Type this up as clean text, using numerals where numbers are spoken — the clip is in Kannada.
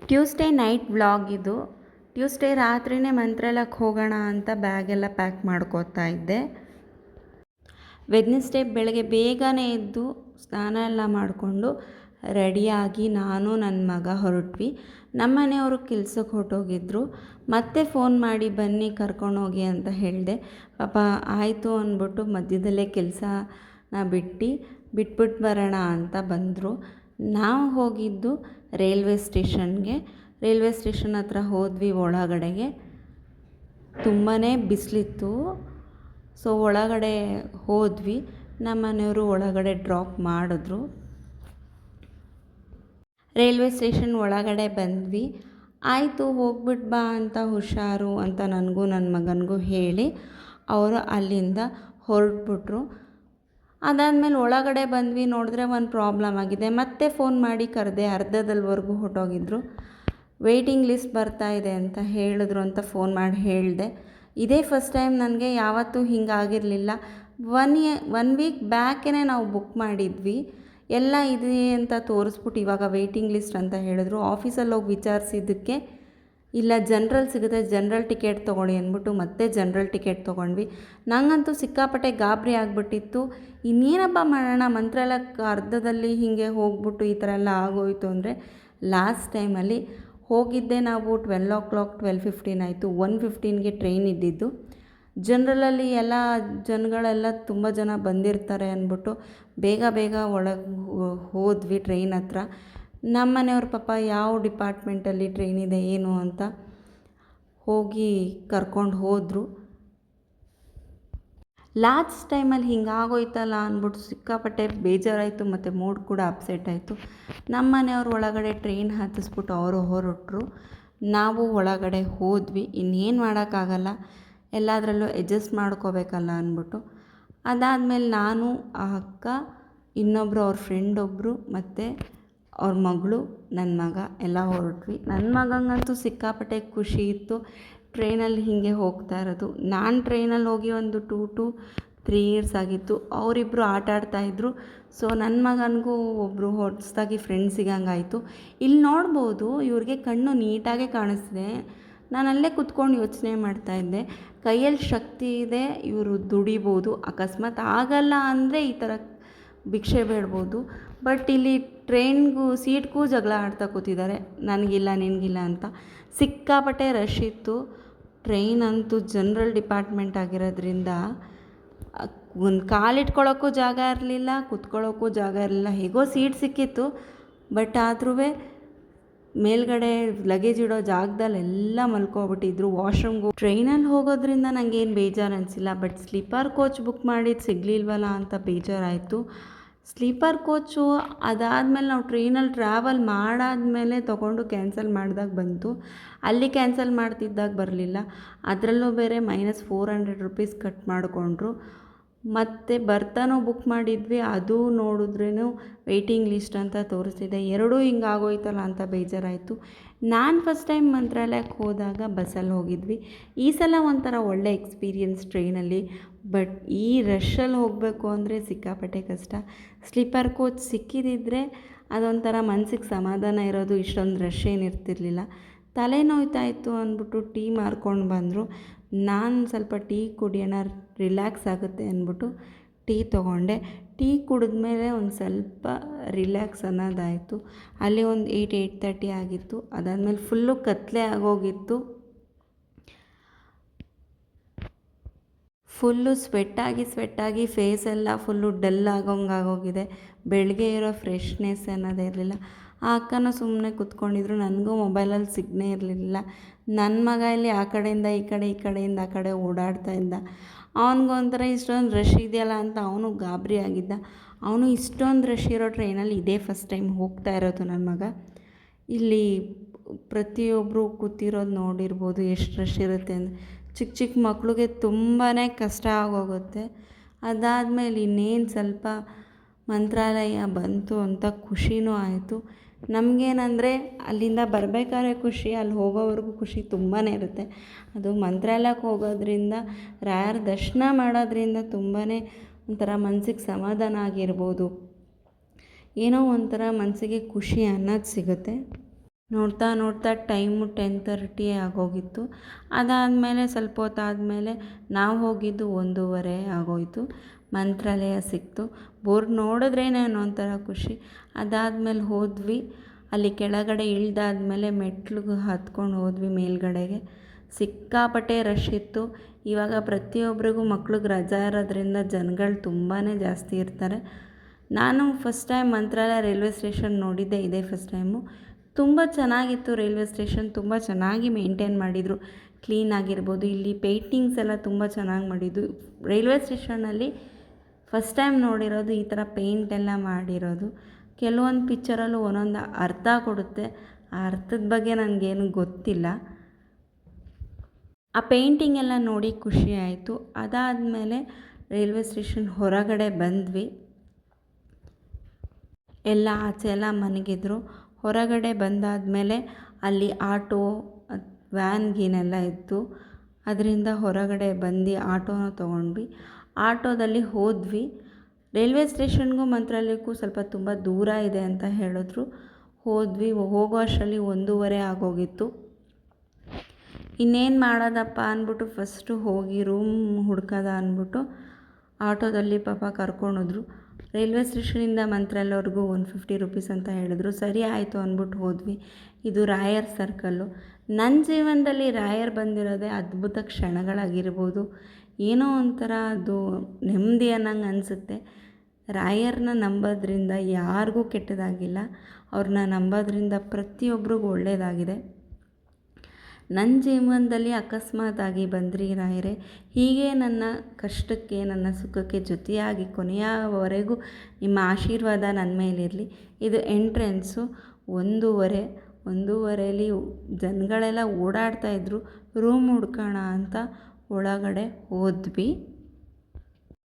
ಟ್ಯೂಸ್ಡೇ ನೈಟ್ ವ್ಲಾಗ್ ಇದು. ಟ್ಯೂಸ್ಡೇ ರಾತ್ರಿನೇ ಮಂತ್ರಾಲಯಕ್ಕೆ ಹೋಗೋಣ ಅಂತ ಬ್ಯಾಗೆಲ್ಲ ಪ್ಯಾಕ್ ಮಾಡ್ಕೋತಾ ಇದ್ದೆ. ವೆಡ್ನೆಸ್ಡೇ ಬೆಳಗ್ಗೆ ಬೇಗನೆ ಎದ್ದು ಸ್ನಾನ ಎಲ್ಲ ಮಾಡಿಕೊಂಡು ರೆಡಿಯಾಗಿ ನಾನು ನನ್ನ ಮಗ ಹೊರಟ್ವಿ. ನಮ್ಮ ಮನೆಯವರು ಕೆಲ್ಸಕ್ಕೆ ಹೊರಟೋಗಿದ್ರು. ಮತ್ತೆ ಫೋನ್ ಮಾಡಿ ಬನ್ನಿ ಕರ್ಕೊಂಡೋಗಿ ಅಂತ ಹೇಳಿದೆ. ಪಾಪ ಆಯಿತು ಅಂದ್ಬಿಟ್ಟು ಮಧ್ಯದಲ್ಲೇ ಕೆಲಸನ ಬಿಟ್ಬಿಟ್ಟು ಬರೋಣ ಅಂತ ಬಂದರು. ನಾವು ಹೋಗಿದ್ದು ರೈಲ್ವೆ ಸ್ಟೇಷನ್ಗೆ. ರೈಲ್ವೆ ಸ್ಟೇಷನ್ ಹತ್ರ ಹೋದ್ವಿ. ಒಳಗಡೆಗೆ ತುಂಬಾ ಬಿಸಿಲಿತ್ತು. ಸೊ ಒಳಗಡೆ ಹೋದ್ವಿ. ನಮ್ಮ ಮನೆಯವರು ಒಳಗಡೆ ಡ್ರಾಪ್ ಮಾಡಿದ್ರು. ರೈಲ್ವೆ ಸ್ಟೇಷನ್ ಒಳಗಡೆ ಬಂದ್ವಿ. ಆಯಿತು ಹೋಗ್ಬಿಟ್ಟು ಬಾ ಅಂತ ಹುಷಾರು ಅಂತ ನನಗೂ ನನ್ನ ಮಗನಿಗೂ ಹೇಳಿ ಅವರು ಅಲ್ಲಿಂದ ಹೊರಟ್ಬಿಟ್ರು. ಅದಾದಮೇಲೆ ಒಳಗಡೆ ಬಂದ್ವಿ. ನೋಡಿದ್ರೆ ಒಂದು ಪ್ರಾಬ್ಲಮ್ ಆಗಿದೆ. ಮತ್ತೆ ಫೋನ್ ಮಾಡಿ ಕರೆದೆ. ಅರ್ಧದವರೆಗೂ ಹೊರಟೋಗಿದ್ರು. ವೆಯ್ಟಿಂಗ್ ಲಿಸ್ಟ್ ಬರ್ತಾ ಇದೆ ಅಂತ ಹೇಳಿದ್ರು ಅಂತ ಫೋನ್ ಮಾಡಿ ಹೇಳಿದೆ. ಇದೇ ಫಸ್ಟ್ ಟೈಮ್ ನನಗೆ, ಯಾವತ್ತೂ ಹಿಂಗಾಗಿರಲಿಲ್ಲ. 1 ವೀಕ್ ಬ್ಯಾಕೇ ನಾವು ಬುಕ್ ಮಾಡಿದ್ವಿ. ಎಲ್ಲ ಇದೆ ಅಂತ ತೋರಿಸ್ಬಿಟ್ಟು ಇವಾಗ ವೆಯ್ಟಿಂಗ್ ಲಿಸ್ಟ್ ಅಂತ ಹೇಳಿದ್ರು. ಆಫೀಸಲ್ಲಿ ಹೋಗಿ ವಿಚಾರಿಸಿದ್ದಕ್ಕೆ ಇಲ್ಲ ಜನ್ರಲ್ ಸಿಗುತ್ತೆ, ಜನ್ರಲ್ ಟಿಕೆಟ್ ತೊಗೊಳ್ಳಿ ಅಂದ್ಬಿಟ್ಟು ಮತ್ತೆ ಜನ್ರಲ್ ಟಿಕೆಟ್ ತೊಗೊಂಡ್ವಿ. ನನಗಂತೂ ಸಿಕ್ಕಾಪಟ್ಟೆ ಗಾಬರಿ ಆಗಿಬಿಟ್ಟಿತ್ತು. ಇನ್ನೇನಪ್ಪ ಮಾಡೋಣ, ಮಂತ್ರಾಲಯಕ್ಕೆ ಅರ್ಧದಲ್ಲಿ ಹೀಗೆ ಹೋಗ್ಬಿಟ್ಟು ಈ ಥರ ಎಲ್ಲ ಆಗೋಯಿತು ಅಂದರೆ. ಲಾಸ್ಟ್ ಟೈಮಲ್ಲಿ ಹೋಗಿದ್ದೆ ನಾವು 12:15 ಆಯಿತು. 1:15ಗೆ ಟ್ರೈನ್ ಇದ್ದಿದ್ದು. ಜನ್ರಲಲ್ಲಿ ಎಲ್ಲ ಜನಗಳೆಲ್ಲ ತುಂಬ ಜನ ಬಂದಿರ್ತಾರೆ ಅಂದ್ಬಿಟ್ಟು ಬೇಗ ಒಳಗೆ ಹೋದ್ವಿ ಟ್ರೈನ್ ಹತ್ರ. ನಮ್ಮ ಮನೆಯವ್ರ ಪಾಪ ಯಾವ ಡಿಪಾರ್ಟ್ಮೆಂಟಲ್ಲಿ ಟ್ರೈನ್ ಇದೆ ಏನು ಅಂತ ಹೋಗಿ ಕರ್ಕೊಂಡು ಹೋದರು. ಲಾಸ್ಟ್ ಟೈಮಲ್ಲಿ ಹಿಂಗಾಗೋಯ್ತಲ್ಲ ಅಂದ್ಬಿಟ್ಟು ಸಿಕ್ಕಾಪಟ್ಟೆ ಬೇಜಾರಾಯಿತು ಮತ್ತು ಮೂಡ್ ಕೂಡ ಅಪ್ಸೆಟ್ ಆಯಿತು. ನಮ್ಮ ಮನೆಯವ್ರು ಒಳಗಡೆ ಟ್ರೈನ್ ಹತ್ತಿಸ್ಬಿಟ್ಟು ಅವರು ಹೊರಟರು. ನಾವು ಒಳಗಡೆ ಹೋದ್ವಿ. ಇನ್ನೇನು ಮಾಡೋಕ್ಕಾಗಲ್ಲ, ಎಲ್ಲದರಲ್ಲೂ ಅಡ್ಜಸ್ಟ್ ಮಾಡ್ಕೋಬೇಕಲ್ಲ ಅಂದ್ಬಿಟ್ಟು. ಅದಾದಮೇಲೆ ನಾನು, ಆ ಅಕ್ಕ, ಇನ್ನೊಬ್ಬರು ಅವ್ರ ಫ್ರೆಂಡ್ ಒಬ್ಬರು ಮತ್ತು ಅವ್ರ ಮಗಳು, ನನ್ನ ಮಗ ಎಲ್ಲ ಹೊರಟ್ವಿ. ನನ್ನ ಮಗಂಗಂತೂ ಸಿಕ್ಕಾಪಟ್ಟೆ ಖುಷಿ ಇತ್ತು ಟ್ರೈನಲ್ಲಿ ಹೀಗೆ ಹೋಗ್ತಾ ಇರೋದು. ನಾನು ಟ್ರೈನಲ್ಲಿ ಹೋಗಿ ಒಂದು 2 to 3 years ಆಗಿತ್ತು. ಅವರಿಬ್ಬರು ಆಟ ಆಡ್ತಾಯಿದ್ರು. ಸೊ ನನ್ನ ಮಗನಿಗೂ ಒಬ್ಬರು ಹೊಸದಾಗಿ ಫ್ರೆಂಡ್ ಸಿಗಂಗಾಯಿತು. ಇಲ್ಲಿ ನೋಡ್ಬೋದು ಇವ್ರಿಗೆ ಕಣ್ಣು ನೀಟಾಗೆ ಕಾಣಿಸ್ತಿದೆ. ನಾನು ಅಲ್ಲೇ ಕೂತ್ಕೊಂಡು ಯೋಚನೆ ಮಾಡ್ತಾಯಿದ್ದೆ, ಕೈಯಲ್ಲಿ ಶಕ್ತಿ ಇದೆ, ಇವರು ದುಡಿಬೋದು. ಅಕಸ್ಮಾತ್ ಆಗಲ್ಲ ಅಂದರೆ ಈ ಥರ ಭಿಕ್ಷೆ ಬೇಡ್ಬೋದು. ಬಟ್ ಇಲ್ಲಿ ಟ್ರೈನ್ಗೂ ಸೀಟ್ಗೂ ಜಗಳ ಆಡ್ತಾ ಕೂತಿದ್ದಾರೆ, ನನಗಿಲ್ಲ ನಿನಗಿಲ್ಲ ಅಂತ. ಸಿಕ್ಕಾಪಟ್ಟೆ ರಶ್ ಇತ್ತು. ಟ್ರೈನ್ ಅಂತೂ ಜನ್ರಲ್ ಡಿಪಾರ್ಟ್ಮೆಂಟ್ ಆಗಿರೋದ್ರಿಂದ ಒಂದು ಕಾಲಿಟ್ಕೊಳ್ಳೋಕ್ಕೂ ಜಾಗ ಇರಲಿಲ್ಲ, ಕೂತ್ಕೊಳ್ಳೋಕ್ಕೂ ಜಾಗ ಇರಲಿಲ್ಲ. ಹೇಗೋ ಸೀಟ್ ಸಿಕ್ಕಿತ್ತು. ಬಟ್ ಆದ್ರೂ ಮೇಲ್ಗಡೆ ಲಗೇಜ್ ಇಡೋ ಜಾಗದಲ್ಲಿ ಎಲ್ಲ ಮಲ್ಕೊಬಿಟ್ಟಿದ್ರು. ವಾಶ್ರೂಮ್ಗೂ ಟ್ರೈನಲ್ಲಿ ಹೋಗೋದ್ರಿಂದ ನನಗೇನು ಬೇಜಾರು ಅನಿಸಿಲ್ಲ. ಬಟ್ ಸ್ಲೀಪರ್ ಕೋಚ್ ಬುಕ್ ಮಾಡಿದ್ದು ಸಿಗಲಿಲ್ವಲ್ಲ ಅಂತ ಬೇಜಾರಾಯಿತು. ಸ್ಲೀಪರ್ ಕೋಚು ಅದಾದಮೇಲೆ ನಾವು ಟ್ರೈನಲ್ಲಿ ಟ್ರಾವೆಲ್ ಮಾಡಾದಮೇಲೆ ತೊಗೊಂಡು ಕ್ಯಾನ್ಸಲ್ ಮಾಡಿದಾಗ ಬಂತು. ಅಲ್ಲಿ ಕ್ಯಾನ್ಸಲ್ ಮಾಡ್ತಿದ್ದಾಗ ಬರಲಿಲ್ಲ. ಅದರಲ್ಲೂ ಬೇರೆ -400 ಕಟ್ ಮಾಡಿಕೊಂಡ್ರು. ಮತ್ತು ಬರ್ತಾನೂ ಬುಕ್ ಮಾಡಿದ್ವಿ, ಅದು ನೋಡಿದ್ರೂ ವೆಯ್ಟಿಂಗ್ ಲಿಸ್ಟ್ ಅಂತ ತೋರಿಸ್ತಿದೆ. ಎರಡೂ ಹಿಂಗಾಗೋಯ್ತಲ್ಲ ಅಂತ ಬೇಜಾರಾಯಿತು. ನಾನು ಫಸ್ಟ್ ಟೈಮ್ ಮಂತ್ರಾಲಯಕ್ಕೆ ಹೋದಾಗ ಬಸ್ಸಲ್ಲಿ ಹೋಗಿದ್ವಿ. ಈ ಸಲ ಒಂಥರ ಒಳ್ಳೆ ಎಕ್ಸ್ಪೀರಿಯನ್ಸ್ ಟ್ರೈನಲ್ಲಿ. ಬಟ್ ಈ ರಶಲ್ಲಿ ಹೋಗಬೇಕು ಅಂದರೆ ಸಿಕ್ಕಾಪಟ್ಟೆ ಕಷ್ಟ. ಸ್ಲೀಪರ್ ಕೋಚ್ ಸಿಕ್ಕಿದಿದ್ರೆ ಅದೊಂಥರ ಮನಸ್ಸಿಗೆ ಸಮಾಧಾನ ಇರೋದು. ಇಷ್ಟೊಂದು ರಶ್ ಏನಿರ್ತಿರ್ಲಿಲ್ಲ. ತಲೆ ನೋಯ್ತಾಯಿತ್ತು ಅಂದ್ಬಿಟ್ಟು ಟೀ ಮಾರ್ಕೊಂಡು ಬಂದರು. ನಾನು ಸ್ವಲ್ಪ ಟೀ ಕುಡಿಯೋಣ, ರಿಲ್ಯಾಕ್ಸ್ ಆಗುತ್ತೆ ಅಂದ್ಬಿಟ್ಟು ಟೀ ತೊಗೊಂಡೆ. ಟೀ ಕುಡಿದ್ಮೇಲೆ ಒಂದು ಸ್ವಲ್ಪ ರಿಲ್ಯಾಕ್ಸ್ ಅನ್ನೋದಾಯಿತು. ಅಲ್ಲಿ ಒಂದು 8:30 ಆಗಿತ್ತು. ಅದಾದಮೇಲೆ ಫುಲ್ಲು ಕತ್ತಲೆ ಆಗೋಗಿತ್ತು. ಫುಲ್ಲು ಸ್ವೆಟ್ಟಾಗಿ ಫೇಸೆಲ್ಲ ಫುಲ್ಲು ಡಲ್ ಆಗೋಗಿದೆ. ಬೆಳಗ್ಗೆ ಇರೋ ಫ್ರೆಶ್ನೆಸ್ ಅನ್ನೋದೇ ಇರಲಿಲ್ಲ. ಆ ಅಕ್ಕನೂ ಸುಮ್ಮನೆ ಕೂತ್ಕೊಂಡಿದ್ರು. ನನಗೂ ಮೊಬೈಲಲ್ಲಿ ಸಿಗ್ನೇ ಇರಲಿಲ್ಲ. ನನ್ನ ಮಗ ಇಲ್ಲಿ ಆ ಕಡೆಯಿಂದ ಈ ಕಡೆ, ಈ ಕಡೆಯಿಂದ ಆ ಕಡೆ ಓಡಾಡ್ತಾ ಇದ್ದ. ಅವನಿಗೊಂಥರ ಇಷ್ಟೊಂದು ರಶ್ ಇದೆಯಲ್ಲ ಅಂತ ಅವನು ಗಾಬರಿ ಆಗಿದ್ದ. ಅವನು ಇಷ್ಟೊಂದು ರಶ್ ಇರೋ ಟ್ರೈನಲ್ಲಿ ಇದೇ ಫಸ್ಟ್ ಟೈಮ್ ಹೋಗ್ತಾ ಇರೋದು ನನ್ನ ಮಗ. ಇಲ್ಲಿ ಪ್ರತಿಯೊಬ್ಬರು ಕೂತಿರೋದು ನೋಡಿರ್ಬೋದು ಎಷ್ಟು ರಶ್ ಇರುತ್ತೆ ಅಂದರೆ. ಚಿಕ್ಕ ಮಕ್ಕಳಿಗೆ ತುಂಬಾ ಕಷ್ಟ ಆಗೋಗುತ್ತೆ. ಅದಾದಮೇಲೆ ಇನ್ನೇನು ಸ್ವಲ್ಪ ಮಂತ್ರಾಲಯ ಬಂತು ಅಂತ ಖುಷಿನೂ ಆಯಿತು. ನಮಗೇನಂದರೆ ಅಲ್ಲಿಂದ ಬರಬೇಕಾದ್ರೆ ಖುಷಿ, ಅಲ್ಲಿ ಹೋಗೋವರೆಗೂ ಖುಷಿ ತುಂಬಾ ಇರುತ್ತೆ. ಅದು ಮಂತ್ರಾಲಯಕ್ಕೆ ಹೋಗೋದ್ರಿಂದ, ರಾಯರ ದರ್ಶನ ಮಾಡೋದ್ರಿಂದ ತುಂಬಾ ಒಂಥರ ಮನಸ್ಸಿಗೆ ಸಮಾಧಾನ ಆಗಿರ್ಬೋದು. ಏನೋ ಒಂಥರ ಮನಸ್ಸಿಗೆ ಖುಷಿ ಅನ್ನೋದು ಸಿಗುತ್ತೆ. ನೋಡ್ತಾ ನೋಡ್ತಾ ಟೈಮು 10:30 ಆಗೋಗಿತ್ತು. ಅದಾದಮೇಲೆ ಸ್ವಲ್ಪ ಹೊತ್ತಾದಮೇಲೆ ನಾವು ಹೋಗಿದ್ದು 1:30 ಆಗೋಯಿತು. ಮಂತ್ರಾಲಯ ಸಿಕ್ತು. ಬೋರ್ಡ್ ನೋಡಿದ್ರೇ ಒಂಥರ ಖುಷಿ. ಅದಾದಮೇಲೆ ಹೋದ್ವಿ. ಅಲ್ಲಿ ಕೆಳಗಡೆ ಇಳಿದಾದ್ಮೇಲೆ ಮೆಟ್ಲಿಗೆ ಹತ್ಕೊಂಡು ಹೋದ್ವಿ ಮೇಲ್ಗಡೆಗೆ. ಸಿಕ್ಕಾಪಟ್ಟೆ ರಶ್ ಇತ್ತು. ಇವಾಗ ಪ್ರತಿಯೊಬ್ಬರಿಗೂ ಮಕ್ಳಿಗೆ ರಜಾ ಇರೋದ್ರಿಂದ ಜನಗಳು ತುಂಬಾ ಜಾಸ್ತಿ ಇರ್ತಾರೆ. ನಾನು ಫಸ್ಟ್ ಟೈಮ್ ಮಂತ್ರಾಲಯ ರೈಲ್ವೆ ಸ್ಟೇಷನ್ ನೋಡಿದ್ದೆ ಇದೇ ಫಸ್ಟ್ ಟೈಮು. ತುಂಬ ಚೆನ್ನಾಗಿತ್ತು ರೈಲ್ವೆ ಸ್ಟೇಷನ್. ತುಂಬ ಚೆನ್ನಾಗಿ ಮೇಂಟೈನ್ ಮಾಡಿದರು. ಕ್ಲೀನ್ ಆಗಿರ್ಬೋದು. ಇಲ್ಲಿ ಪೇಂಟಿಂಗ್ಸ್ ಎಲ್ಲ ತುಂಬ ಚೆನ್ನಾಗಿ ಮಾಡಿದ್ದು. ರೈಲ್ವೆ ಸ್ಟೇಷನಲ್ಲಿ ಫಸ್ಟ್ ಟೈಮ್ ನೋಡಿರೋದು ಈ ಥರ ಪೇಂಟ್ ಎಲ್ಲ ಮಾಡಿರೋದು. ಕೆಲವೊಂದು ಪಿಕ್ಚರಲ್ಲೂ ಒಂದೊಂದು ಅರ್ಥ ಕೊಡುತ್ತೆ. ಆ ಅರ್ಥದ ಬಗ್ಗೆ ನನಗೇನು ಗೊತ್ತಿಲ್ಲ. ಆ ಪೇಂಟಿಂಗ್ ಎಲ್ಲ ನೋಡಿ ಖುಷಿ ಆಯಿತು. ಅದಾದಮೇಲೆ ರೈಲ್ವೆ ಸ್ಟೇಷನ್ ಹೊರಗಡೆ ಬಂದ್ವಿ. ಎಲ್ಲ ಆಚೆ ಎಲ್ಲ ಮನಗಿದ್ರು. ಹೊರಗಡೆ ಬಂದಾದಮೇಲೆ ಅಲ್ಲಿ ಆಟೋ ವ್ಯಾನ್ ಗೀನೆಲ್ಲ ಇತ್ತು. ಅದರಿಂದ ಹೊರಗಡೆ ಬಂದು ಆಟೋನ ತೊಗೊಂಡ್ವಿ. ಆಟೋದಲ್ಲಿ ಹೋದ್ವಿ. ರೈಲ್ವೆ ಸ್ಟೇಷನ್ಗೂ ಮಂತ್ರಾಲಯಕ್ಕೂ ಸ್ವಲ್ಪ ತುಂಬ ದೂರ ಇದೆ ಅಂತ ಹೇಳಿದ್ರು. ಹೋದ್ವಿ. ಹೋಗೋ ಅಷ್ಟರಲ್ಲಿ 1:30 ಆಗೋಗಿತ್ತು. ಇನ್ನೇನು ಮಾಡೋದಪ್ಪ ಅಂದ್ಬಿಟ್ಟು ಫಸ್ಟು ಹೋಗಿ ರೂಮ್ ಹುಡ್ಕೋದ ಅಂದ್ಬಿಟ್ಟು ಆಟೋದಲ್ಲಿ ಪಾಪ ಕರ್ಕೊಂಡೋದ್ರು. ರೈಲ್ವೆ ಸ್ಟೇಷನಿಂದ ಮಂತ್ರಾಲಯವ್ರಿಗೂ 150 ರುಪೀಸ್ ಅಂತ ಹೇಳಿದ್ರು. ಸರಿ ಆಯಿತು ಅಂದ್ಬಿಟ್ಟು ಹೋದ್ವಿ. ಇದು ರಾಯರ್ ಸರ್ಕಲ್ಲು. ನನ್ನ ಜೀವನದಲ್ಲಿ ರಾಯರ್ ಬಂದಿರೋದೇ ಅದ್ಭುತ ಕ್ಷಣಗಳಾಗಿರ್ಬೋದು. ಏನೋ ಒಂಥರ ಅದು ನೆಮ್ಮದಿ ಅನ್ನಂಗೆ ಅನಿಸುತ್ತೆ. ರಾಯರ್ನ ನಂಬೋದ್ರಿಂದ ಯಾರಿಗೂ ಕೆಟ್ಟದಾಗಿಲ್ಲ. ಅವ್ರನ್ನ ನಂಬೋದ್ರಿಂದ ಪ್ರತಿಯೊಬ್ಬರಿಗೂ ಒಳ್ಳೆಯದಾಗಿದೆ. ನನ್ನ ಜೀವನದಲ್ಲಿ ಅಕಸ್ಮಾತಾಗಿ ಬಂದ್ರಿ ರಾಯರೇ. ಹೀಗೆ ನನ್ನ ಕಷ್ಟಕ್ಕೆ ನನ್ನ ಸುಖಕ್ಕೆ ಜೊತೆಯಾಗಿ ಕೊನೆಯವರೆಗೂ ನಿಮ್ಮ ಆಶೀರ್ವಾದ ನನ್ನ ಮೇಲಿರಲಿ. ಇದು ಎಂಟ್ರೆನ್ಸು. 1:30 ಜನಗಳೆಲ್ಲ ಓಡಾಡ್ತಾಯಿದ್ರು. ರೂಮ್ ಹುಡ್ಕೋಣ ಅಂತ ಒಳಗಡೆ ಹೋದ್ವಿ.